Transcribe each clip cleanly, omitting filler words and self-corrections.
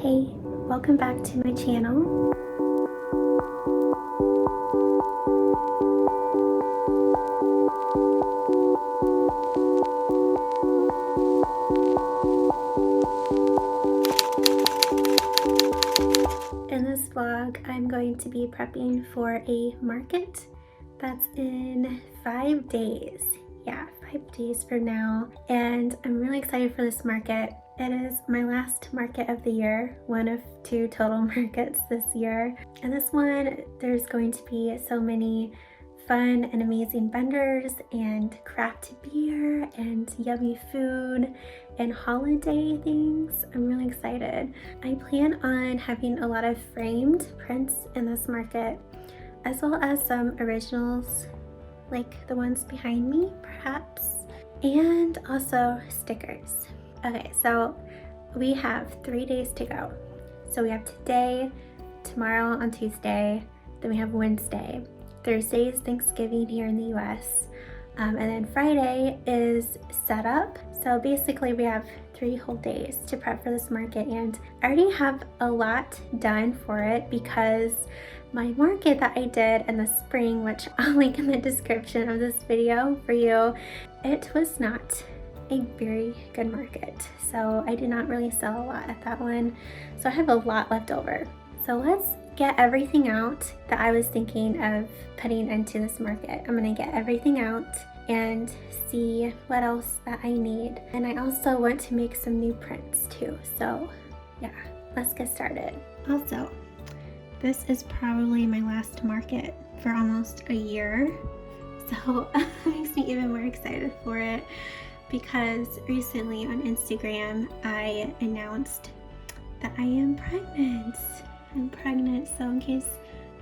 Hey, welcome back to my channel. In this vlog, I'm going to be prepping for a market that's in 5 days. Yeah, 5 days from now, and I'm really excited for this market. It is my last market of the year, one of 2 total markets this year. And this one, there's going to be so many fun and amazing vendors and crafted beer and yummy food and holiday things. I'm really excited. I plan on having a lot of framed prints in this market, as well as some originals like the ones behind me perhaps, and also stickers. Okay, so we have 3 days to go. So we have today, tomorrow on Tuesday, then we have Wednesday. Thursday is Thanksgiving here in the US, and then Friday is setup. So basically we have 3 whole days to prep for this market, and I already have a lot done for it because my market that I did in the spring, which I'll link in the description of this video for you, it was not a very good market. So I did not really sell a lot at that one. So I have a lot left over. So let's get everything out that I was thinking of putting into this market. I'm gonna get everything out and see what else that I need. And I also want to make some new prints too. So yeah, let's get started. Also, this is probably my last market for almost a year. So it makes me even more excited for it because recently on Instagram, I announced that I am pregnant. I'm pregnant, so in case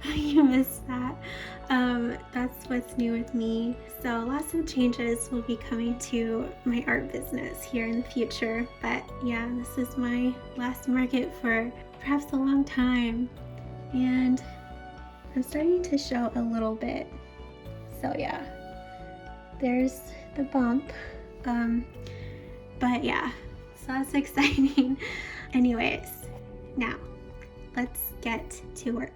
you missed that, that's what's new with me. So lots of changes will be coming to my art business here in the future. But yeah, this is my last market for perhaps a long time. And I'm starting to show a little bit. So yeah, there's the bump. But yeah, so that's exciting. Anyways, now let's get to work.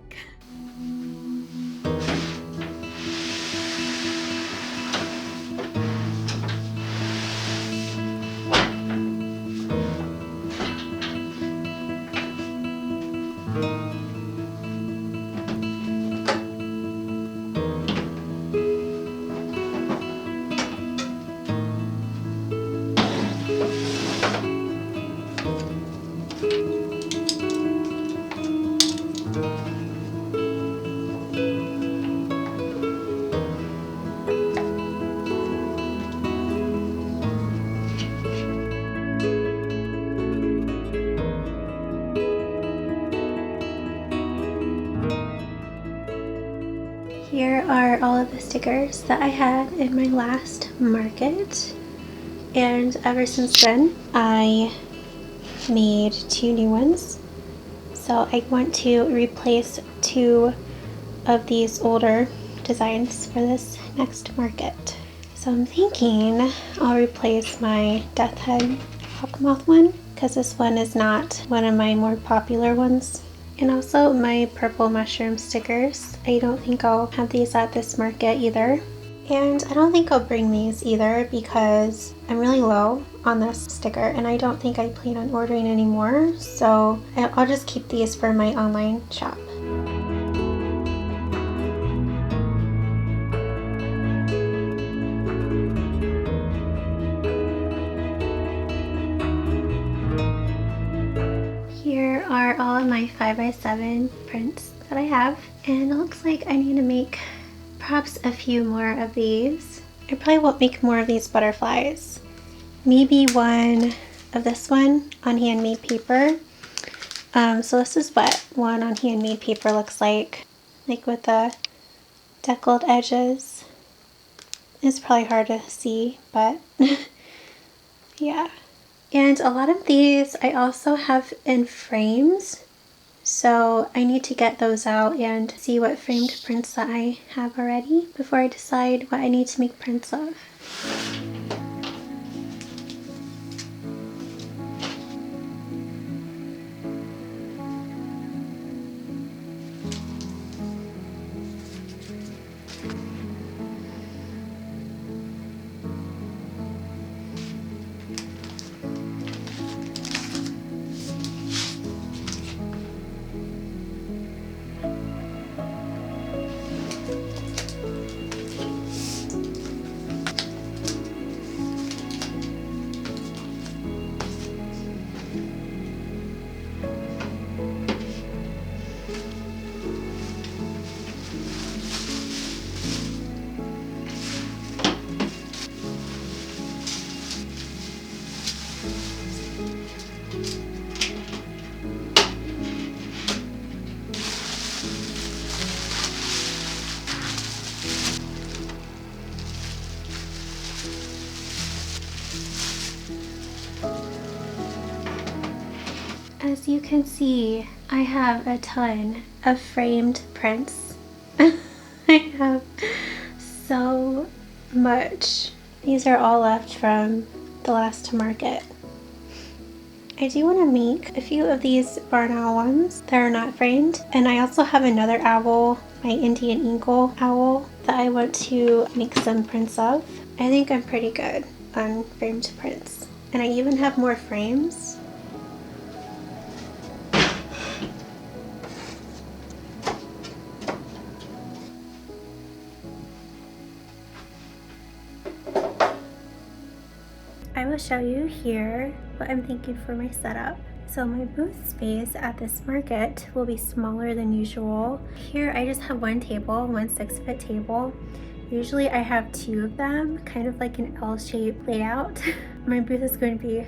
Here are all of the stickers that I had in my last market, and ever since then I made 2 new ones. So I want to replace 2 of these older designs for this next market. So I'm thinking I'll replace my Death Head Hawkmoth one because this one is not one of my more popular ones. And also my purple mushroom stickers. I don't think I'll have these at this market either. And I don't think I'll bring these either because I'm really low on this sticker and I don't think I plan on ordering anymore. So I'll just keep these for my online shop. Here are all of my 5x7 prints that I have, and it looks like I need to make perhaps a few more of these. I probably won't make more of these butterflies. Maybe one of this one on handmade paper. So this is what one on handmade paper looks like with the deckled edges. It's probably hard to see, but yeah. And a lot of these I also have in frames, so I need to get those out and see what framed prints that I have already before I decide what I need to make prints of. can see, I have a ton of framed prints. I have so much. These are all left from the last market. I do want to make a few of these barn owl ones that are not framed, and I also have another owl, my Indian eagle owl, that I want to make some prints of. I think I'm pretty good on framed prints, and I even have more frames. I will show you here what I'm thinking for my setup. So my booth space at this market will be smaller than usual. Here I just have one table, one 6-foot table. Usually I have 2 of them, kind of like an L-shaped layout. My booth is going to be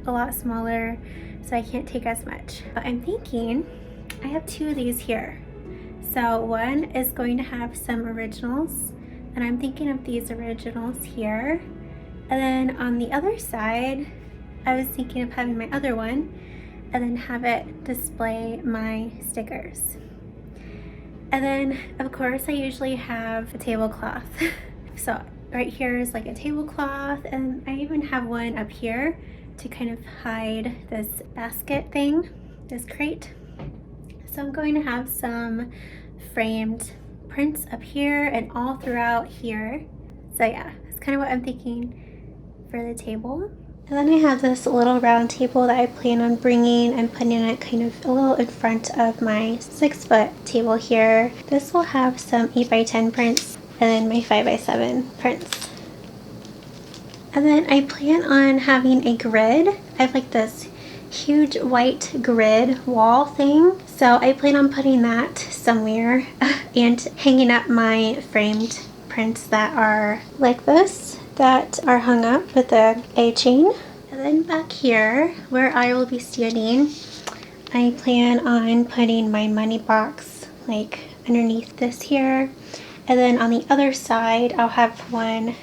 a lot smaller, so I can't take as much. But I'm thinking I have 2 of these here. So one is going to have some originals, and I'm thinking of these originals here. And then on the other side, I was thinking of having my other one and then have it display my stickers. And then of course I usually have a tablecloth. So right here is like a tablecloth, and I even have one up here to kind of hide this basket thing, this crate. So I'm going to have some framed prints up here and all throughout here. So yeah, that's kind of what I'm thinking for the table. And then I have this little round table that I plan on bringing and putting it kind of a little in front of my 6-foot table here. This will have some 8x10 prints and then my 5x7 prints. And then I plan on having a grid. I have like this huge white grid wall thing. So I plan on putting that somewhere and hanging up my framed prints that are like this, that are hung up with a chain. And then back here where I will be standing, I plan on putting my money box like underneath this here. And then on the other side I'll have a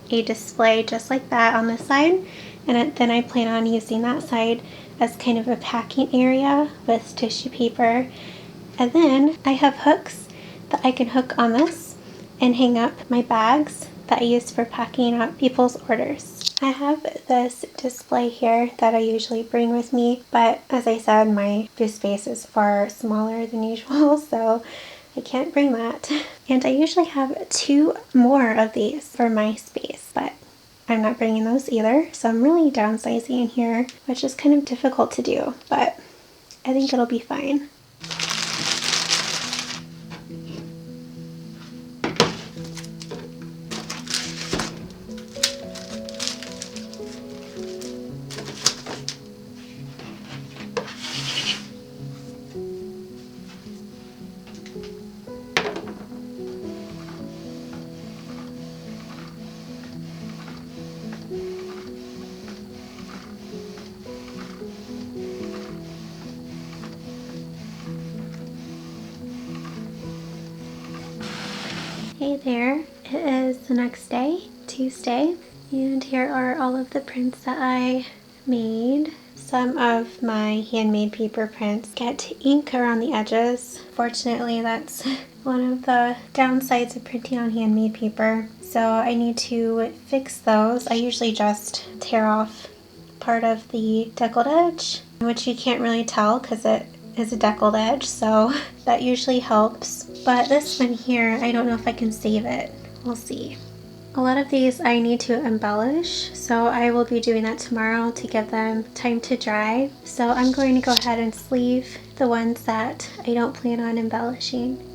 display just like that on this side, and then I plan on using that side as kind of a packing area with tissue paper. And then I have hooks that I can hook on this and hang up my bags that I use for packing up people's orders. I have this display here that I usually bring with me, but as I said, my booth space is far smaller than usual, so I can't bring that. And I usually have 2 more of these for my space, but I'm not bringing those either, so I'm really downsizing here, which is kind of difficult to do, but I think it'll be fine. Hey there, it is the next day, Tuesday, and here are all of the prints that I made. Some of my handmade paper prints get ink around the edges. Fortunately, that's one of the downsides of printing on handmade paper, so I need to fix those. I usually just tear off part of the deckled edge, which you can't really tell because it is a deckled edge, so that usually helps. But this one here, I don't know if I can save it. We'll see. A lot of these I need to embellish, so I will be doing that tomorrow to give them time to dry. So I'm going to go ahead and sleeve the ones that I don't plan on embellishing.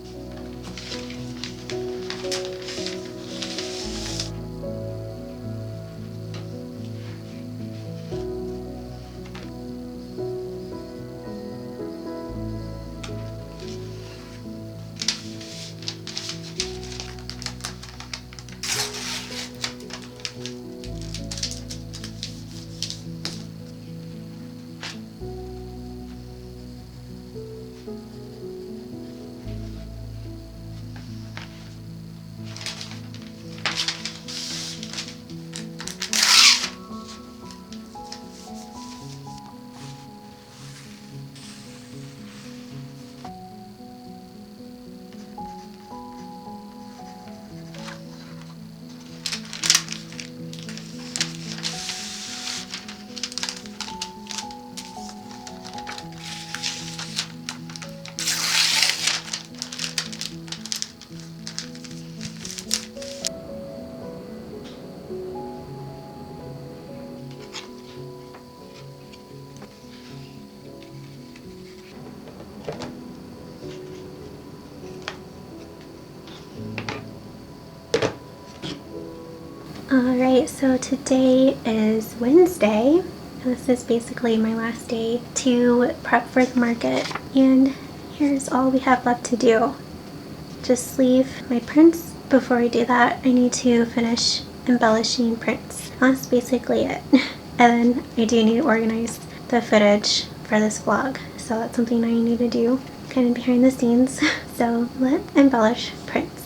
Alright, so today is Wednesday, and this is basically my last day to prep for the market, and here's all we have left to do. Just leave my prints. Before I do that, I need to finish embellishing prints. That's basically it. And then I do need to organize the footage for this vlog, so that's something I need to do kind of behind the scenes. So let's embellish prints.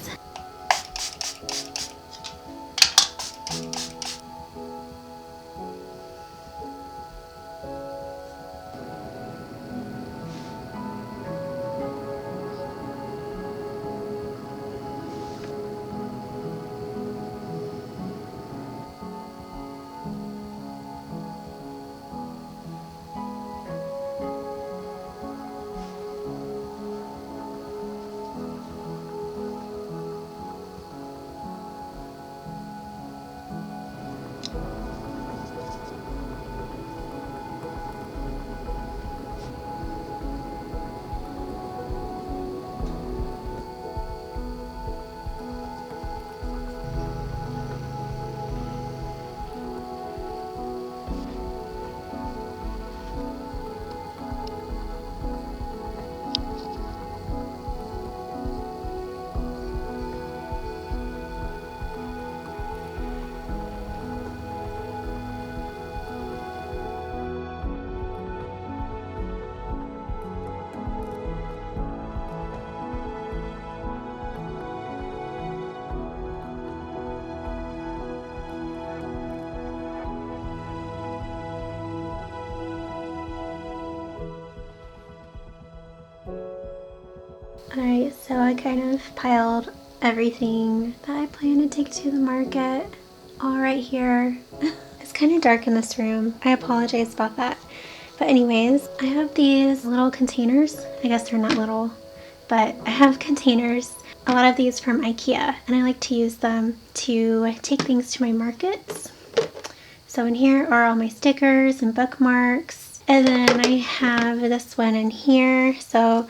Alright, so I kind of piled everything that I plan to take to the market all right here. It's kind of dark in this room. I apologize about that. But anyways, I have these little containers. I guess they're not little, but I have containers. A lot of these from IKEA, and I like to use them to take things to my markets. So in here are all my stickers and bookmarks. And then I have this one in here. So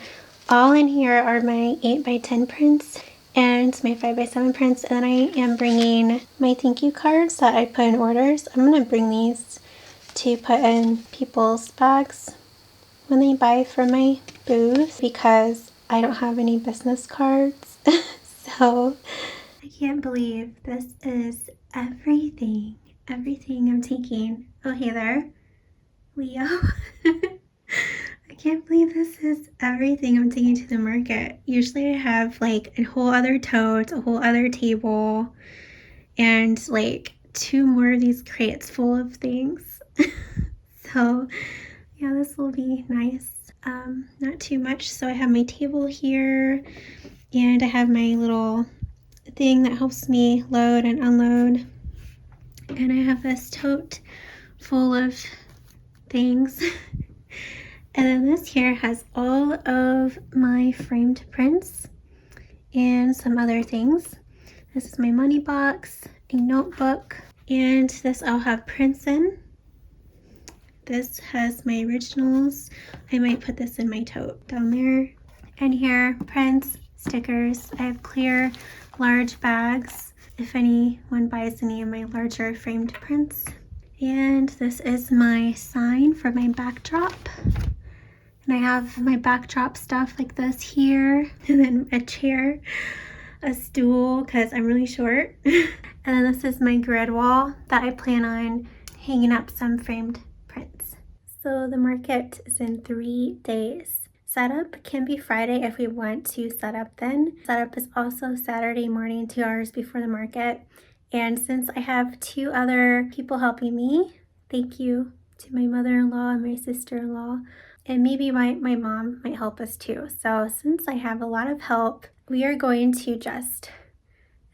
all in here are my 8x10 prints and my 5x7 prints. And then I am bringing my thank you cards that I put in orders. I'm going to bring these to put in people's bags when they buy from my booth because I don't have any business cards. So I can't believe this is everything I'm taking. Oh, hey there, Leo. I can't believe this is everything I'm taking to the market. Usually I have like a whole other tote, a whole other table, and like 2 more of these crates full of things. So yeah, this will be nice. Not too much. So I have my table here, and I have my little thing that helps me load and unload. And I have this tote full of things. And then this here has all of my framed prints and some other things. This is my money box, a notebook, and this I'll have prints in. This has my originals. I might put this in my tote down there. And here, prints, stickers. I have clear, large bags if anyone buys any of my larger framed prints. And this is my sign for my backdrop. And I have my backdrop stuff like this here, and then a chair, a stool, because I'm really short. And then this is my grid wall that I plan on hanging up some framed prints. So the market is in 3 days. Setup can be Friday if we want to set up then. Setup is also Saturday morning, 2 hours before the market. And since I have 2 other people helping me, thank you to my mother-in-law and my sister-in-law, and maybe my mom might help us too. So since I have a lot of help, we are going to just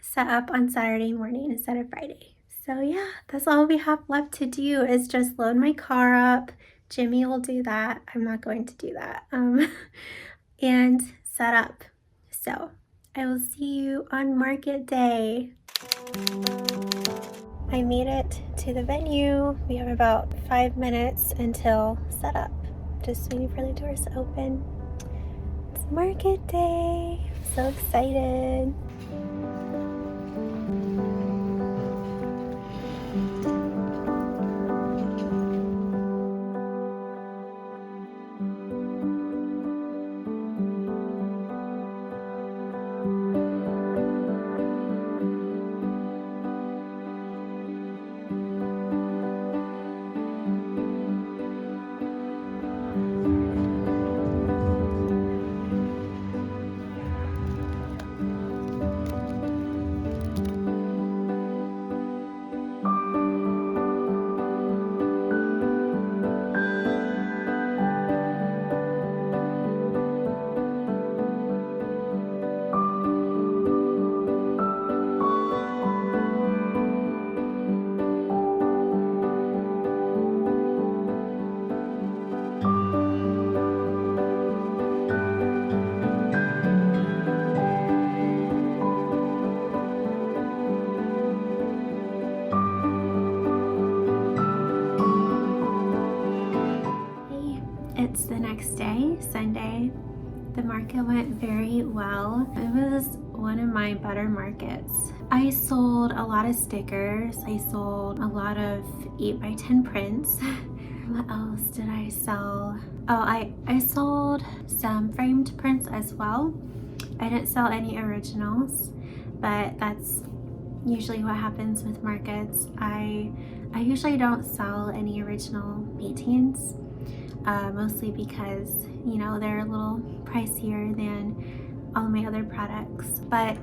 set up on Saturday morning instead of Friday. So yeah, that's all we have left to do is just load my car up. Jimmy will do that. I'm not going to do that. And set up. So I will see you on market day. I made it to the venue. We have about 5 minutes until setup. Just waiting for the doors to open. It's market day. I'm so excited. Sunday. The market went very well. It was one of my better markets. I sold a lot of stickers. I sold a lot of 8x10 prints. What else did I sell? Oh, I sold some framed prints as well. I didn't sell any originals, but that's usually what happens with markets. I usually don't sell any original paintings, mostly because, you know, they're a little pricier than all my other products. But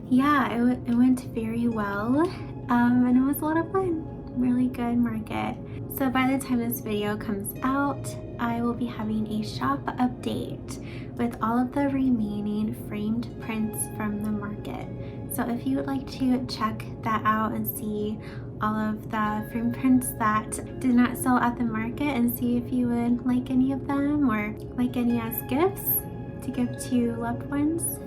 yeah, it went very well, and it was a lot of fun. Really good market. So by the time this video comes out, I will be having a shop update with all of the remaining framed prints from the market. So if you would like to check that out and see all of the framed prints that did not sell at the market and see if you would like any of them or like any as gifts to give to loved ones,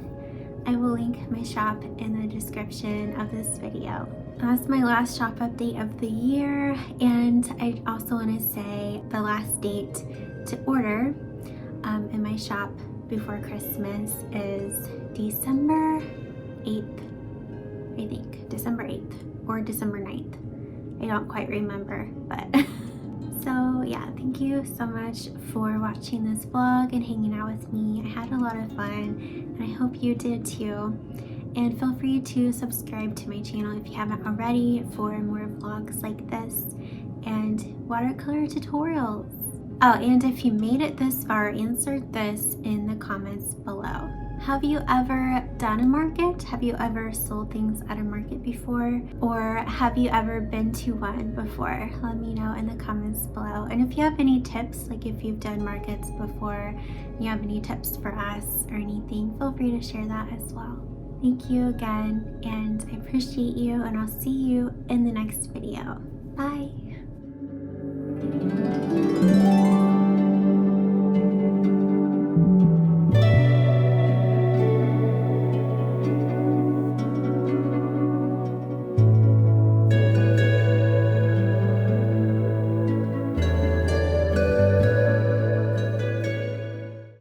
I will link my shop in the description of this video. That's my last shop update of the year, and I also want to say the last date to order in my shop before Christmas is December 8th, I think. December 8th or December 9th. I don't quite remember, but so yeah, thank you so much for watching this vlog and hanging out with me. I had a lot of fun, and I hope you did too. And feel free to subscribe to my channel if you haven't already for more vlogs like this and watercolor tutorials. Oh, and if you made it this far, answer this in the comments below. Have you ever done a market? Have you ever sold things at a market before? Or have you ever been to one before? Let me know in the comments below. And if you have any tips, like if you've done markets before, you have any tips for us or anything, feel free to share that as well. Thank you again, and I appreciate you, and I'll see you in the next video. Bye!